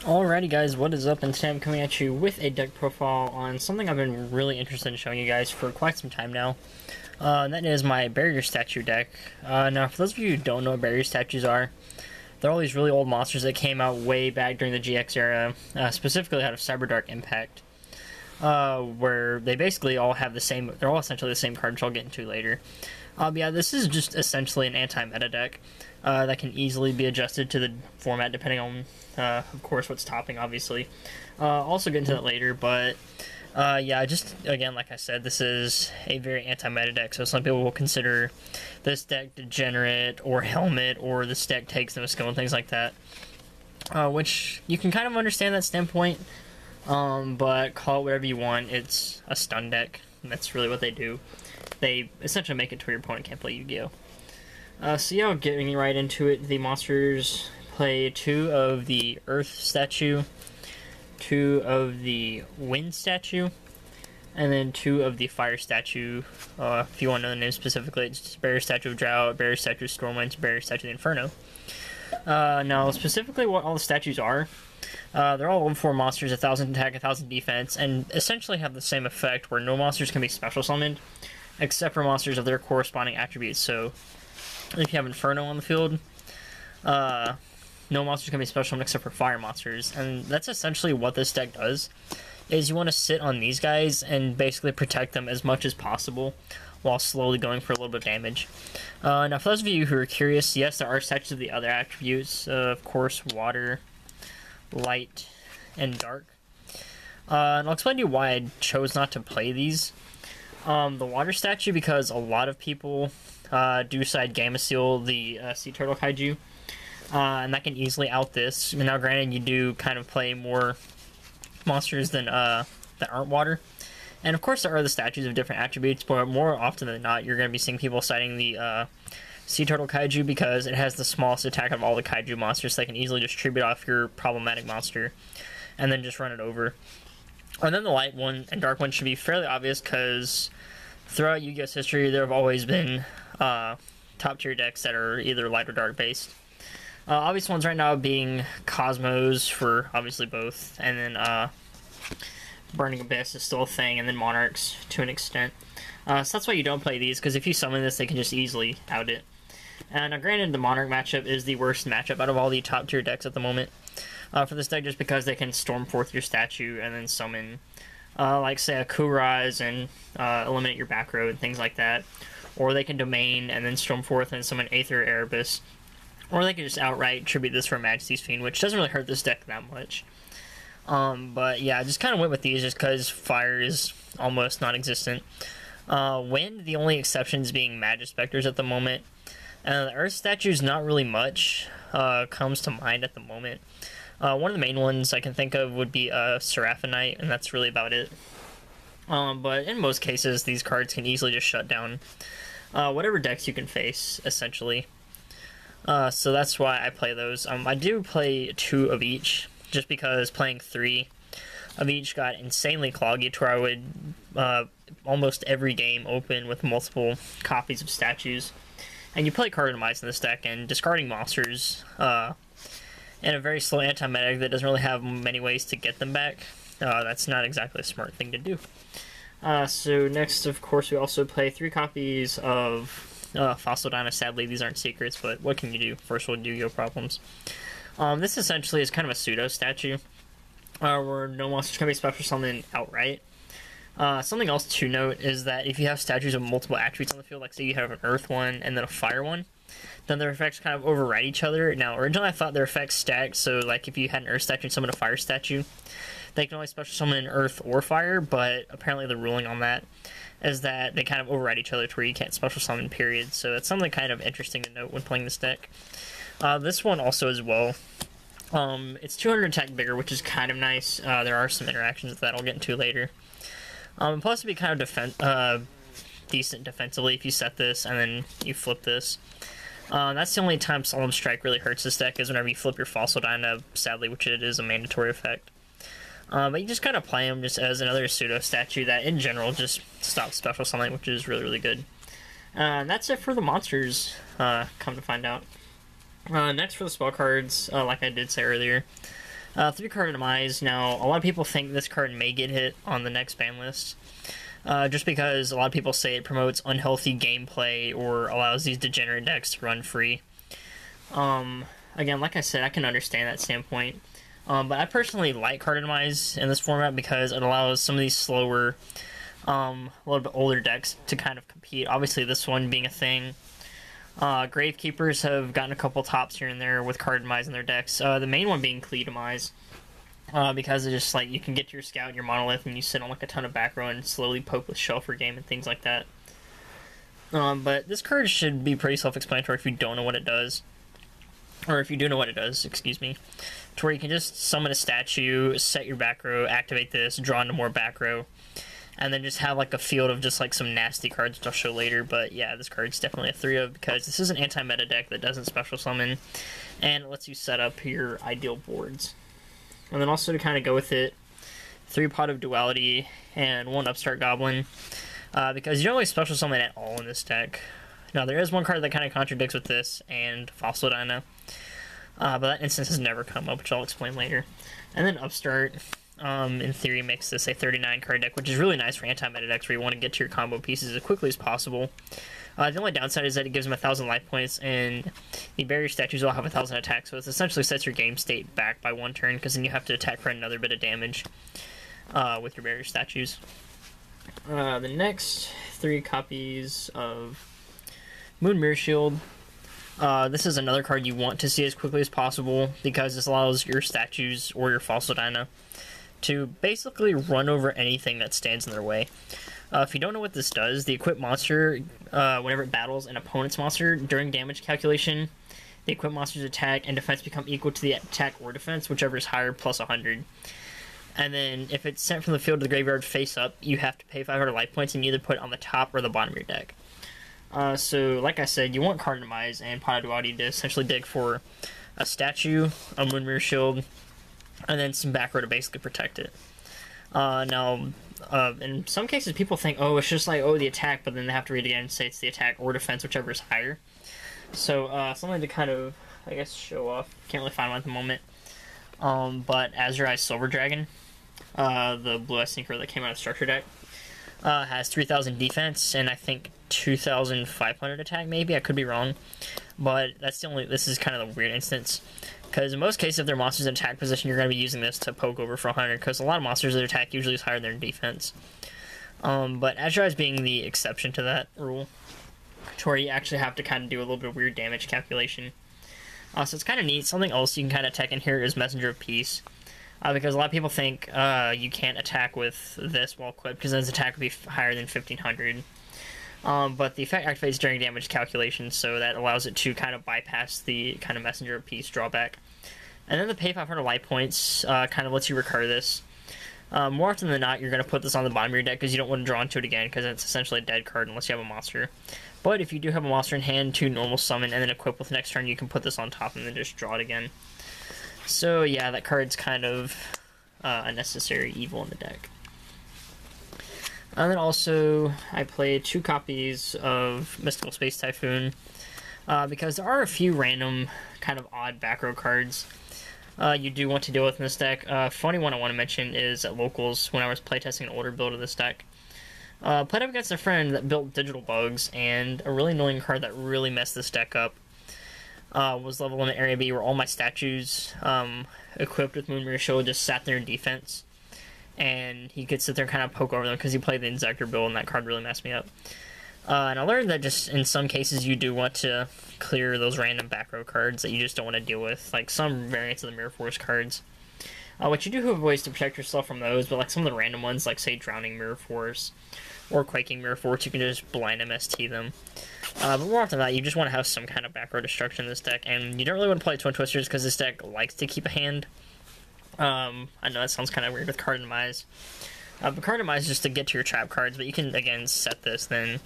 Alrighty guys, what is up? And today I'm coming at you with a deck profile on something I've been really interested in showing you guys for quite some time now. And that is my barrier statue deck. Now for those of you who don't know what barrier statues are, they're all these really old monsters that came out way back during the GX era, specifically out of Cyberdark Impact. Where they basically all have the same, they're all essentially the same card, which I'll get into later. Yeah, this is just essentially an anti-meta deck that can easily be adjusted to the format depending on, of course, what's topping, obviously. Also get into that later, but yeah, just, again, like I said, this is a very anti-meta deck, so some people will consider this deck degenerate, or helmet, or this deck takes no skill, and things like that. Which, you can kind of understand that standpoint, but call it whatever you want. It's a stun deck, and that's really what they do. They essentially make it to where your opponent can't play Yu-Gi-Oh! So yeah, getting right into it, the monsters play 2 of the Earth statue, 2 of the Wind statue, and then 2 of the Fire statue. If you want to know the name specifically, it's Barrier Statue of Drought, Barrier Statue of Stormwind, Barrier Statue of the Inferno. Now, specifically what all the statues are, they're all level 4 monsters, 1,000 attack, 1,000 defense, and essentially have the same effect where no monsters can be special summoned, except for monsters of their corresponding attributes. So, if you have Inferno on the field, no monsters can be special summoned except for fire monsters, and that's essentially what this deck does, is you want to sit on these guys and basically protect them as much as possible, while slowly going for a little bit of damage. Now, for those of you who are curious, yes, there are statues of the other attributes, of course, water, light, and dark. And I'll explain to you why I chose not to play these. The water statue, because a lot of people do side Gamma Seal the Sea Turtle Kaiju, and that can easily out this. Now, granted, you do kind of play more monsters than that aren't water. And of course, there are the statues of different attributes, but more often than not, you're going to be seeing people citing the Sea Turtle Kaiju because it has the smallest attack of all the Kaiju monsters, so they can easily just tribute off your problematic monster and then just run it over. And then the light one and dark one should be fairly obvious because throughout Yu-Gi-Oh's history, there have always been top tier decks that are either light or dark based. Obvious ones right now being Cosmos for obviously both, and then Burning Abyss is still a thing, and then Monarchs to an extent. So that's why you don't play these, because if you summon this, they can just easily out it. And now, granted, the Monarch matchup is the worst matchup out of all the top tier decks at the moment for this deck, just because they can storm forth your statue and then summon, like, say, a Kuraz and eliminate your back row and things like that. Or they can domain and then storm forth and summon Aether or Erebus. Or they can just outright tribute this for Majesty's Fiend, which doesn't really hurt this deck that much. But yeah, I just kind of went with these just because fire is almost non-existent. Wind, the only exceptions being Magic Specters at the moment. And the Earth statues, not really much comes to mind at the moment. One of the main ones I can think of would be Seraphinite, and that's really about it. But in most cases, these cards can easily just shut down whatever decks you can face, essentially. So that's why I play those. I do play 2 of each, just because playing 3 of each got insanely cloggy to where I would almost every game open with multiple copies of statues. And you play Cartomize in this deck, and discarding monsters in a very slow anti-meta that doesn't really have many ways to get them back, that's not exactly a smart thing to do. So next, of course, we also play 3 copies of Fossil Dynasty. Sadly, these aren't secrets, but what can you do? First world Yu-Gi-Oh problems. This essentially is kind of a pseudo statue, where no monsters can be special summoned outright. Something else to note is that if you have statues of multiple attributes on the field, like say you have an Earth one and then a Fire one, then their effects kind of override each other. Now, originally I thought their effects stacked, so like if you had an Earth statue and summon a Fire statue, they can only special summon an Earth or Fire, but apparently the ruling on that is that they kind of override each other to where you can't special summon, period. So it's something kind of interesting to note when playing this deck. This one also as well. It's 200 attack bigger, which is kind of nice. There are some interactions that I'll get into later. Plus it'd be kind of decent defensively if you set this and then you flip this. That's the only time Solemn Strike really hurts this deck, is whenever you flip your Fossil Dyna, sadly, which it is a mandatory effect. But you just kind of play them just as another pseudo statue that in general just stops special summoning, which is really, really good. And that's it for the monsters, come to find out. Next for the spell cards, like I did say earlier, 3-card Demise. Now, a lot of people think this card may get hit on the next ban list. Just because a lot of people say it promotes unhealthy gameplay or allows these degenerate decks to run free. Again, like I said, I can understand that standpoint. But I personally like card Demise in this format because it allows some of these slower, a little bit older decks to kind of compete. Obviously, this one being a thing. Gravekeepers have gotten a couple tops here and there with card Demise in their decks. The main one being Clee Demise. Because it's just like you can get your scout and your monolith and you sit on like a ton of back row and slowly poke with Shelfer Game and things like that. But this card should be pretty self-explanatory if you don't know what it does. Or if you do know what it does, excuse me. To where you can just summon a statue, set your back row, activate this, draw into more back row, and then just have like a field of just like some nasty cards which I'll show later. But yeah, this card's definitely a 3 of because this is an anti-meta deck that doesn't special summon and it lets you set up your ideal boards. And then also to kind of go with it, 3 Pot of Duality and 1 Upstart Goblin, because you don't really special summon at all in this deck. Now there is one card that kind of contradicts with this, and Fossil Dino, but that instance has never come up, which I'll explain later. And then Upstart, in theory, makes this a 39 card deck, which is really nice for anti-meta decks where you want to get to your combo pieces as quickly as possible. The only downside is that it gives them 1,000 life points, and the barrier statues all have 1,000 attack, so it essentially sets your game state back by 1 turn, because then you have to attack for another bit of damage with your barrier statues. The next 3 copies of Moon Mirror Shield. This is another card you want to see as quickly as possible, because this allows your statues or your Fossil Dino to basically run over anything that stands in their way. If you don't know what this does, the equipped monster, whenever it battles an opponent's monster, during damage calculation, the equipped monster's attack and defense become equal to the attack or defense, whichever is higher, plus 100. And then, if it's sent from the field to the graveyard face up, you have to pay 500 life points and you either put it on the top or the bottom of your deck. So, like I said, you want card Demise and Pot of Duality to essentially dig for a statue, a Moon Mirror Shield, and then some back row to basically protect it. Now, in some cases, people think, oh, it's just like, oh, the attack, but then they have to read again and say it's the attack or defense, whichever is higher. So, something to kind of, I guess, show off. Can't really find one at the moment. But Azure Eyes Silver Dragon, the blue Eyes Sinker that came out of Structure deck, has 3,000 defense and I think 2,500 attack, maybe. I could be wrong. But that's the only, this is kind of the weird instance. Because in most cases, if their monsters in attack position, you're going to be using this to poke over for 100, because a lot of monsters, their attack usually is higher than their defense. But Azure Eyes being the exception to that rule, to where you actually have to kind of do a little bit of weird damage calculation. So it's kind of neat. Something else you can kind of tech in here is Messenger of Peace. Because a lot of people think you can't attack with this while equipped, because his attack would be higher than 1,500. But the effect activates during damage calculation, so that allows it to kind of bypass the kind of Messenger of Peace drawback. And then the pay 500 life points kind of lets you recur this. More often than not, you're going to put this on the bottom of your deck because you don't want to draw into it again, because it's essentially a dead card unless you have a monster. But if you do have a monster in hand to normal summon and then equip with the next turn, you can put this on top and then just draw it again. So yeah, that card's kind of a necessary evil in the deck. And then also, I played 2 copies of Mystical Space Typhoon, because there are a few random, kind of odd back row cards you do want to deal with in this deck. Funny one I want to mention is at Locals, when I was playtesting an older build of this deck. Played up against a friend that built Digital Bugs, and a really annoying card that really messed this deck up was Level Limit Area B, where all my statues equipped with Moon Mirror Shield just sat there in defense. And he could sit there and kind of poke over them because he played the Inzector build, and that card really messed me up. And I learned that just in some cases you do want to clear those random back row cards that you just don't want to deal with, like some variants of the Mirror Force cards. What you do have ways to protect yourself from those, but like some of the random ones, like say Drowning Mirror Force or Quaking Mirror Force, you can just blind MST them. But more often than that, you just want to have some kind of back row destruction in this deck, and you don't really want to play Twin Twisters because this deck likes to keep a hand. I know that sounds kind of weird with card Demise. But card Demise is just to get to your trap cards, but you can, again, set this, then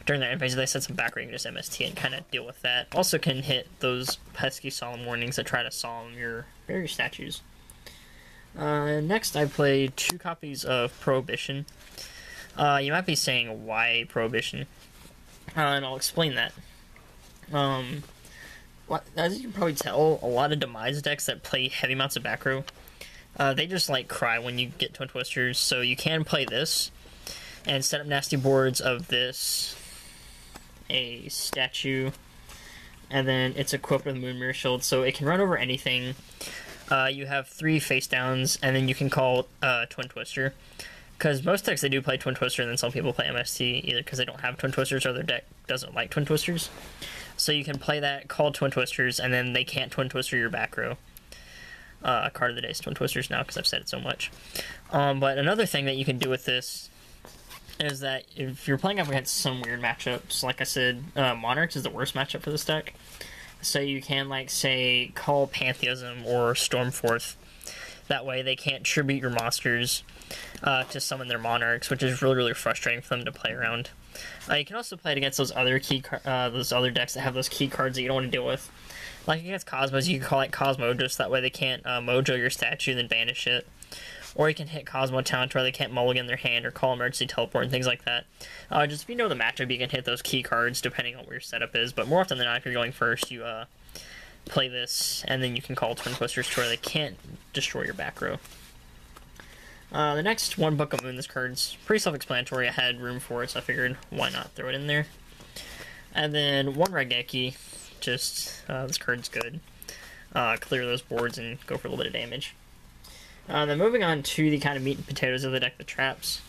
during their end phase, they set some back row, you can just MST and kind of deal with that. Also can hit those pesky Solemn Warnings that try to solemn your various statues. Next, I played 2 copies of Prohibition. You might be saying, why Prohibition? And I'll explain that. as you can probably tell, a lot of Demise decks that play heavy amounts of back row, they just like cry when you get Twin Twisters. So you can play this and set up nasty boards of this, a statue, and then it's equipped with Moon Mirror Shield, so it can run over anything. You have 3 face downs, and then you can call Twin Twister. Because most decks, they do play Twin Twister, and then some people play MST, either because they don't have Twin Twisters or their deck doesn't like Twin Twisters. So you can play that, call Twin Twisters, and then they can't Twin Twister your back row. Card of the day is Twin Twisters now, because I've said it so much. But another thing that you can do with this is that if you're playing up against some weird matchups, like I said, Monarchs is the worst matchup for this deck. So you can, like, say, call Pantheism or Stormforth. That way they can't tribute your monsters to summon their Monarchs, which is really, really frustrating for them to play around. You can also play it against those other those other decks that have those key cards that you don't want to deal with. Like against Cosmos, you can call it Cosmo, just that way they can't Mojo your statue and then banish it. Or you can hit Cosmo Talent where they can't mulligan their hand or call Emergency Teleport and things like that. Just if you know the matchup, you can hit those key cards depending on where your setup is. But more often than not, if you're going first, you play this, and then you can call Twin Twisters to where they can't destroy your back row. The next one, Book of Moon, this card's pretty self-explanatory. I had room for it, so I figured why not throw it in there. And then one Raigeki, just this card's good. Clear those boards and go for a little bit of damage. Then moving on to the kind of meat and potatoes of the deck, the traps.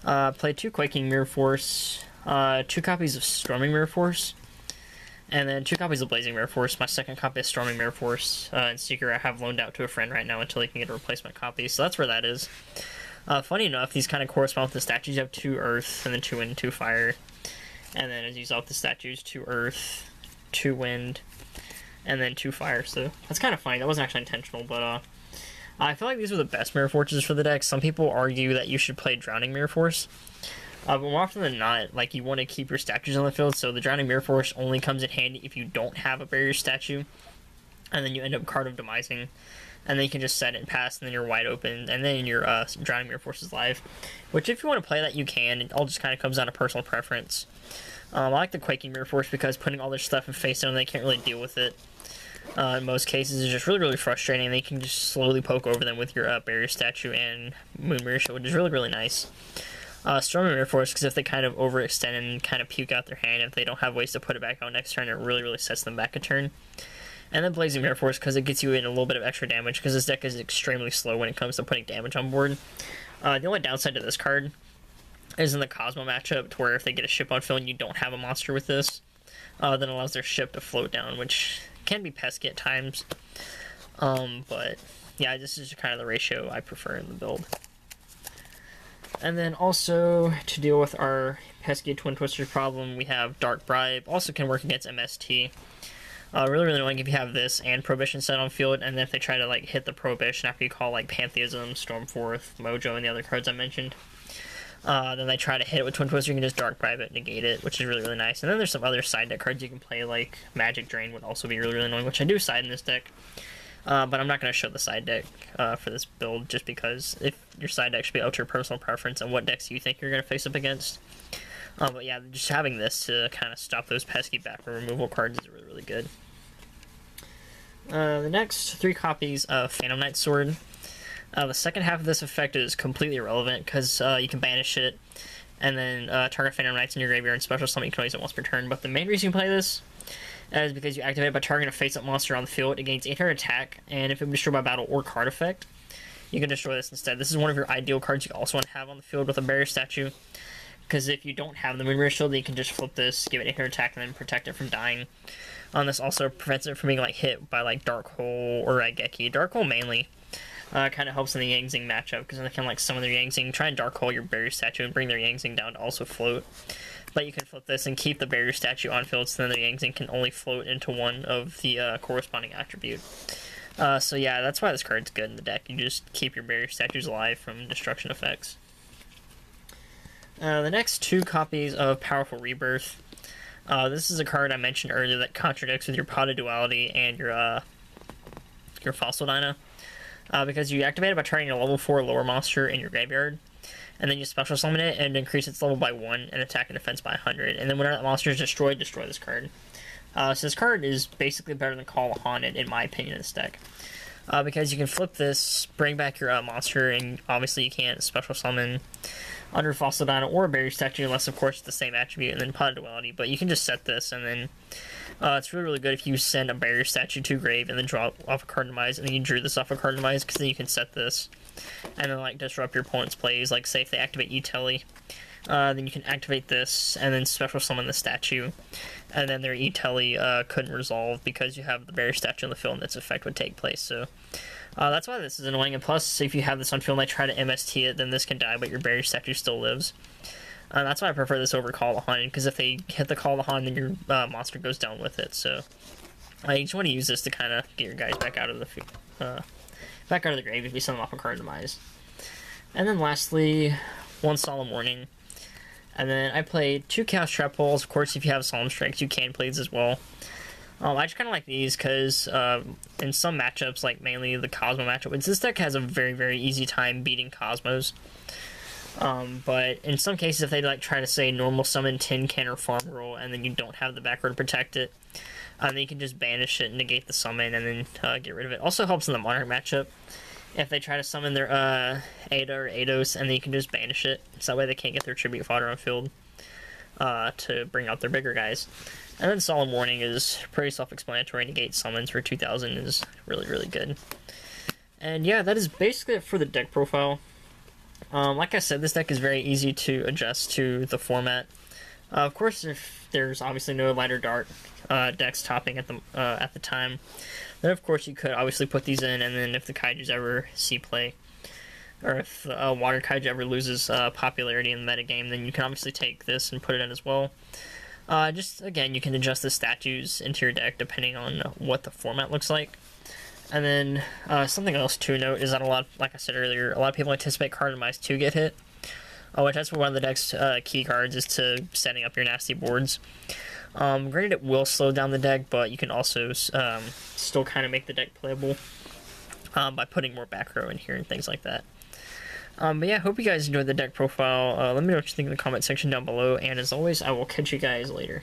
Play 2 Quaking Mirror Force, 2 copies of Storming Mirror Force, and then 2 copies of Blazing Mirror Force. My second copy of Storming Mirror Force and Seeker I have loaned out to a friend right now until he can get a replacement copy, so that's where that is. Funny enough, these kind of correspond with the statues. You have 2 Earth, and then 2 Wind, and 2 Fire. And then as you saw with the statues, 2 Earth, 2 Wind, and then 2 Fire, so that's kind of funny. That wasn't actually intentional, but I feel like these are the best Mirror Forces for the deck. Some people argue that you should play Drowning Mirror Force. But more often than not, like, you want to keep your statues on the field, so the Drowning Mirror Force only comes in handy if you don't have a barrier statue. And then you end up Card of Demising. And then you can just set it and pass, and then you're wide open. And then your Drowning Mirror Force is live. Which, if you want to play that, you can. It all just kind of comes down to personal preference. I like the Quaking Mirror Force because putting all their stuff in face down, they can't really deal with it. In most cases, is just really, really frustrating. They can just slowly poke over them with your barrier statue and Moon Mirror Shield, which is really, really nice. Storming Mirror Force, because if they kind of overextend and kind of puke out their hand, if they don't have ways to put it back out next turn, it really, really sets them back a turn. And then Blazing Mirror Force, because it gets you in a little bit of extra damage, because this deck is extremely slow when it comes to putting damage on board. The only downside to this card is in the Cosmo matchup, to where if they get a ship on field and you don't have a monster with this, then it allows their ship to float down, which can be pesky at times. But yeah, this is kind of the ratio I prefer in the build. And then also, to deal with our pesky Twin Twisters problem, we have Dark Bribe. Also can work against MST. Really, really annoying if you have this and Prohibition set on field, and then if they try to like hit the Prohibition after you call like Pantheism, Stormforth, Mojo, and the other cards I mentioned. Then they try to hit it with Twin Twister, you can just Dark Bribe it, negate it, which is really, really nice. And then there's some other side deck cards you can play, like Magic Drain would also be really, really annoying, which I do side in this deck. But I'm not going to show the side deck for this build, just because if your side deck should be out to your personal preference and what decks you think you're going to face up against. But yeah, just having this to kind of stop those pesky back removal cards is really, really good. The next 3 copies of Phantom Knight Sword. The second half of this effect is completely irrelevant, because you can banish it, and then target Phantom Knights in your graveyard and special summon. You can only use it once per turn. But the main reason you play this is because you activate it by targeting a face-up monster on the field. It gains 800 attack, and if it destroyed by battle or card effect, you can destroy this instead. This is one of your ideal cards you also want to have on the field with a barrier statue, because if you don't have the Moon Mirror Shield, then you can just flip this, give it 800 attack, and then protect it from dying. This also prevents it from being like hit by like Dark Hole or Raigeki. Dark Hole mainly kind of helps in the Yangzing matchup, because then they can like summon their Yangzing, try and Dark Hole your barrier statue, and bring their Yangzing down to also float. But you can flip this and keep the barrier statue on field, so then the Yangzing can only float into one of the corresponding attribute. So yeah, that's why this card's good in the deck. You just keep your barrier statues alive from destruction effects. The next 2 copies of Powerful Rebirth. This is a card I mentioned earlier that contradicts with your Pot of Duality and your Fossil Dyna. Because you activate it by targeting a level 4 lower monster in your graveyard, and then you special summon it and increase its level by 1 and attack and defense by 100. And then whenever that monster is destroyed, destroy this card. So this card is basically better than Call Haunted, in my opinion, in this deck. Because you can flip this, bring back your monster, and obviously you can't special summon under Fossil Dino or a Barrier Statue, unless of course it's the same attribute, and then Pot of Duality. But you can just set this, and then it's really, really good if you send a Barrier Statue to grave, and then draw off a card demise, and then you drew this off a card demise, because then you can set this, and then like disrupt your opponent's plays. Like say if they activate E-Telly, then you can activate this, and then special summon the statue, and then their E-Telly couldn't resolve because you have the Barrier Statue on the field and its effect would take place. So that's why this is annoying. And plus, if you have this on field and I try to MST it, then this can die, but your Barrier Statue still lives. That's why I prefer this over Call of Haunted, because if they hit the Call of Haunted, then your monster goes down with it. So you just want to use this to kind of get your guys back out of the grave if you send them off a card demise. And then lastly, one Solemn Warning. And then I played 2 Chaos Trap Balls. Of course, if you have Solemn Strikes, you can play these as well. I just kind of like these because in some matchups, like mainly the Cosmo matchup, which this deck has a very, very easy time beating Cosmos. But in some cases, if they like try to say normal summon Tin Can or Farm Roll, and then you don't have the back row to protect it, then you can just banish it, negate the summon, and then get rid of it. Also helps in the Monarch matchup. If they try to summon their Ada or Ados, and then you can just banish it, so that way they can't get their tribute fodder on field to bring out their bigger guys. And then Solemn Warning is pretty self-explanatory. Negate summons for 2000 is really, really good. And yeah, that is basically it for the deck profile. Like I said, this deck is very easy to adjust to the format. Of course, if there's obviously no light or dark decks topping at the time, then of course you could obviously put these in, and then if the Kaijus ever see play, or if Water Kaiju ever loses popularity in the metagame, then you can obviously take this and put it in as well. Just, again, you can adjust the statues into your deck depending on what the format looks like. And then, something else to note is that like I said earlier, a lot of people anticipate card demise to get hit. Which that's one of the deck's key cards, is to setting up your nasty boards. Granted, it will slow down the deck, but you can also still kind of make the deck playable by putting more back row in here and things like that. But yeah, hope you guys enjoyed the deck profile. Let me know what you think in the comment section down below, and as always, I will catch you guys later.